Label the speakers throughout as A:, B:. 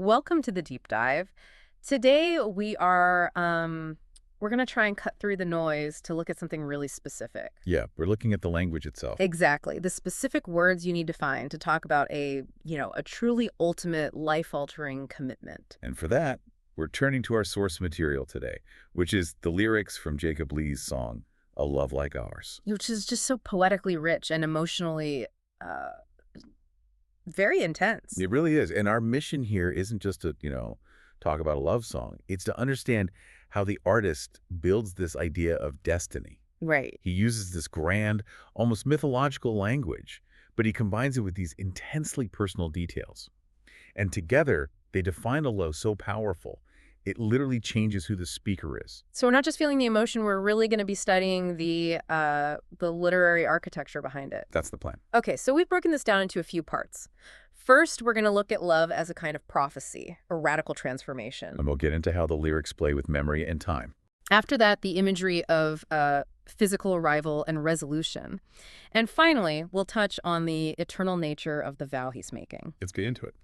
A: Welcome to the deep dive. Today we're going to try and cut through the noise to look at something really specific.
B: Yeah, we're looking at the language itself.
A: Exactly. The specific words you need to find to talk about a truly ultimate life-altering commitment.
B: And for that, we're turning to our source material today, which is the lyrics from Jacob Lee's song, A Love Like Ours.
A: Which is just so poetically rich and emotionally very intense.
B: It really is. And our mission here isn't just to, talk about a love song. It's to understand how the artist builds this idea of destiny.
A: Right.
B: He uses this grand, almost mythological language, but he combines it with these intensely personal details. And together, they define a love so powerful, it literally changes who the speaker is.
A: So we're not just feeling the emotion, we're really going to be studying the literary architecture behind it.
B: That's the plan.
A: Okay, so we've broken this down into a few parts. First, we're going to look at love as a kind of prophecy, a radical transformation.
B: And we'll get into how the lyrics play with memory and time.
A: After that, the imagery of physical arrival and resolution. And finally, we'll touch on the eternal nature of the vow he's making.
B: Let's get into it.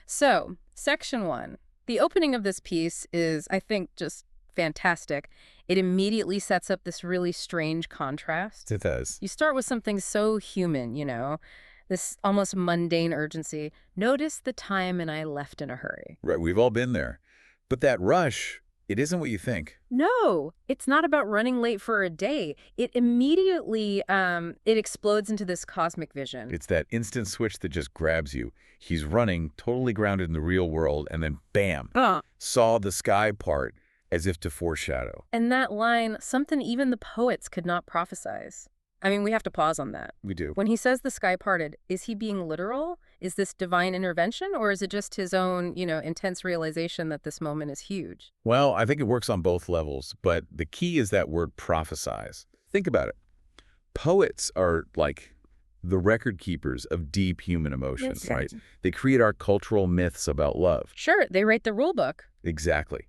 A: So, section 1. The opening of this piece is, I think, just fantastic. It immediately sets up this really strange contrast.
B: It does.
A: You start with something so human, this almost mundane urgency. Notice the time and I left in a hurry.
B: Right, we've all been there. But that rush, it isn't what you think.
A: No, it's not about running late for a day. It immediately, it explodes into this cosmic vision.
B: It's that instant switch that just grabs you. He's running, totally grounded in the real world, and then bam, saw the sky part as if to foreshadow.
A: And that line, something even the poets could not prophesize. I mean, we have to pause on that.
B: We do.
A: When he says the sky parted, is he being literal? Is this divine intervention? Or is it just his own, intense realization that this moment is huge?
B: Well, I think it works on both levels, but the key is that word prophesize. Think about it. Poets are like the record keepers of deep human emotion, right? They create our cultural myths about love.
A: Sure, they write the rule book.
B: Exactly.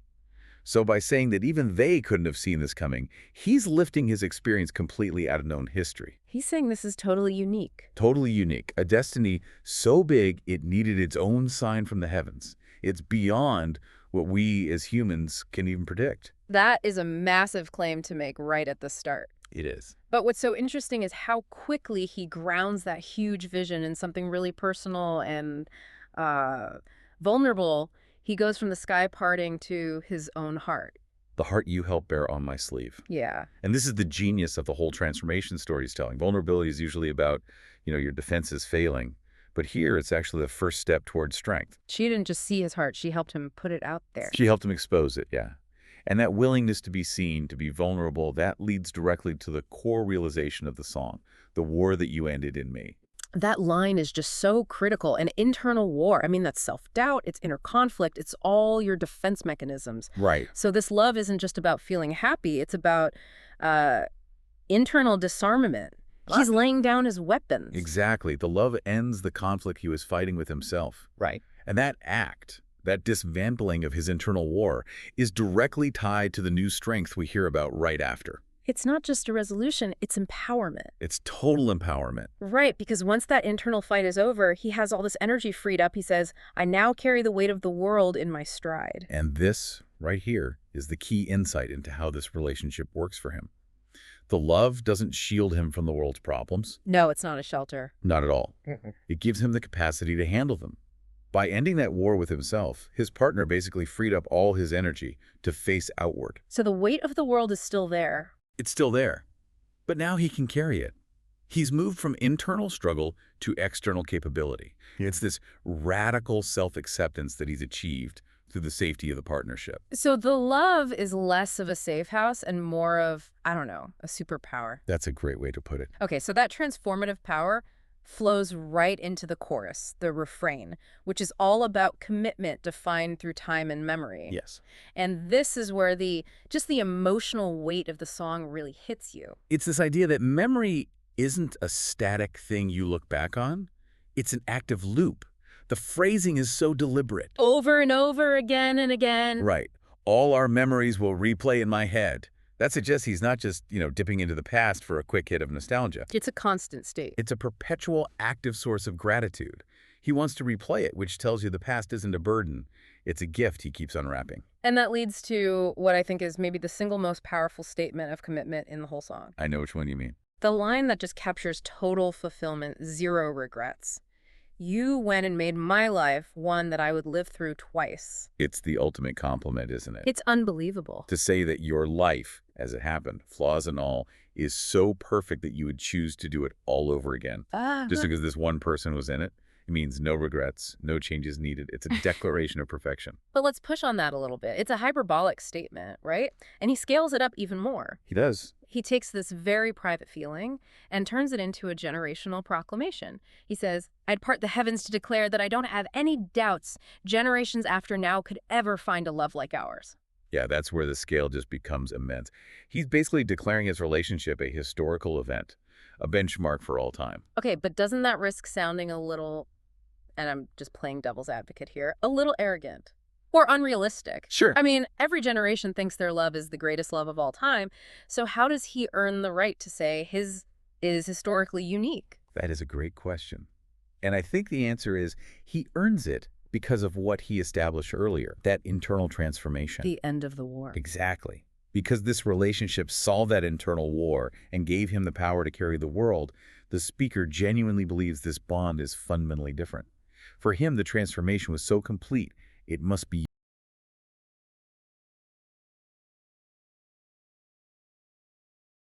B: So by saying that even they couldn't have seen this coming, he's lifting his experience completely out of known history.
A: He's saying this is totally unique.
B: Totally unique. A destiny so big it needed its own sign from the heavens. It's beyond what we as humans can even predict.
A: That is a massive claim to make right at the start.
B: It is.
A: But what's so interesting is how quickly he grounds that huge vision in something really personal and vulnerable. He goes from the sky parting to his own heart.
B: The heart you help bear on my sleeve.
A: Yeah.
B: And this is the genius of the whole transformation story he's telling. Vulnerability is usually about, your defenses failing. But here, it's actually the first step towards strength.
A: She didn't just see his heart. She helped him put it out there.
B: She helped him expose it, yeah. And that willingness to be seen, to be vulnerable, that leads directly to the core realization of the song, the war that you ended in me.
A: That line is just so critical. An internal war. I mean, that's self-doubt, it's inner conflict, it's all your defense mechanisms.
B: Right.
A: So this love isn't just about feeling happy. It's about internal disarmament. He's laying down his weapons.
B: Exactly. The love ends the conflict he was fighting with himself.
A: Right.
B: And that act, that dismantling of his internal war, is directly tied to the new strength we hear about right after.
A: It's not just a resolution, it's empowerment.
B: It's total empowerment.
A: Right, because once that internal fight is over, he has all this energy freed up. He says, I now carry the weight of the world in my stride.
B: And this, right here, is the key insight into how this relationship works for him. The love doesn't shield him from the world's problems.
A: No, it's not a shelter.
B: Not at all. It gives him the capacity to handle them. By ending that war with himself, his partner basically freed up all his energy to face outward.
A: So the weight of the world is still there.
B: It's still there, but now he can carry it. He's moved from internal struggle to external capability. It's this radical self-acceptance that he's achieved through the safety of the partnership.
A: So the love is less of a safe house and more of, a superpower.
B: That's a great way to put it.
A: Okay, so that transformative power flows right into the chorus, the refrain, which is all about commitment defined through time and memory.
B: Yes.
A: And this is where the emotional weight of the song really hits you.
B: It's this idea that memory isn't a static thing you look back on. It's an active loop. The phrasing is so deliberate.
A: Over and over again and again.
B: Right. All our memories will replay in my head. That suggests he's not just, dipping into the past for a quick hit of nostalgia.
A: It's a constant state.
B: It's a perpetual active source of gratitude. He wants to replay it, which tells you the past isn't a burden. It's a gift he keeps unwrapping.
A: And that leads to what I think is maybe the single most powerful statement of commitment in the whole song.
B: I know which one you mean.
A: The line that just captures total fulfillment, zero regrets. You went and made my life one that I would live through twice.
B: It's the ultimate compliment, isn't it?
A: It's unbelievable.
B: To say that your life, as it happened, flaws and all, is so perfect that you would choose to do it all over again. Just because this one person was in it. It means no regrets, no changes needed. It's a declaration of perfection.
A: But let's push on that a little bit. It's a hyperbolic statement, right? And he scales it up even more.
B: He does.
A: He takes this very private feeling and turns it into a generational proclamation. He says, I'd part the heavens to declare that I don't have any doubts generations after now could ever find a love like ours.
B: Yeah, that's where the scale just becomes immense. He's basically declaring his relationship a historical event, a benchmark for all time.
A: Okay, but doesn't that risk sounding a little, and I'm just playing devil's advocate here, a little arrogant or unrealistic?
B: Sure.
A: I mean, every generation thinks their love is the greatest love of all time. So how does he earn the right to say his is historically unique?
B: That is a great question. And I think the answer is he earns it because of what he established earlier, that internal transformation.
A: The end of the war.
B: Exactly. Because this relationship solved that internal war and gave him the power to carry the world, the speaker genuinely believes this bond is fundamentally different. For him, the transformation was so complete, it must be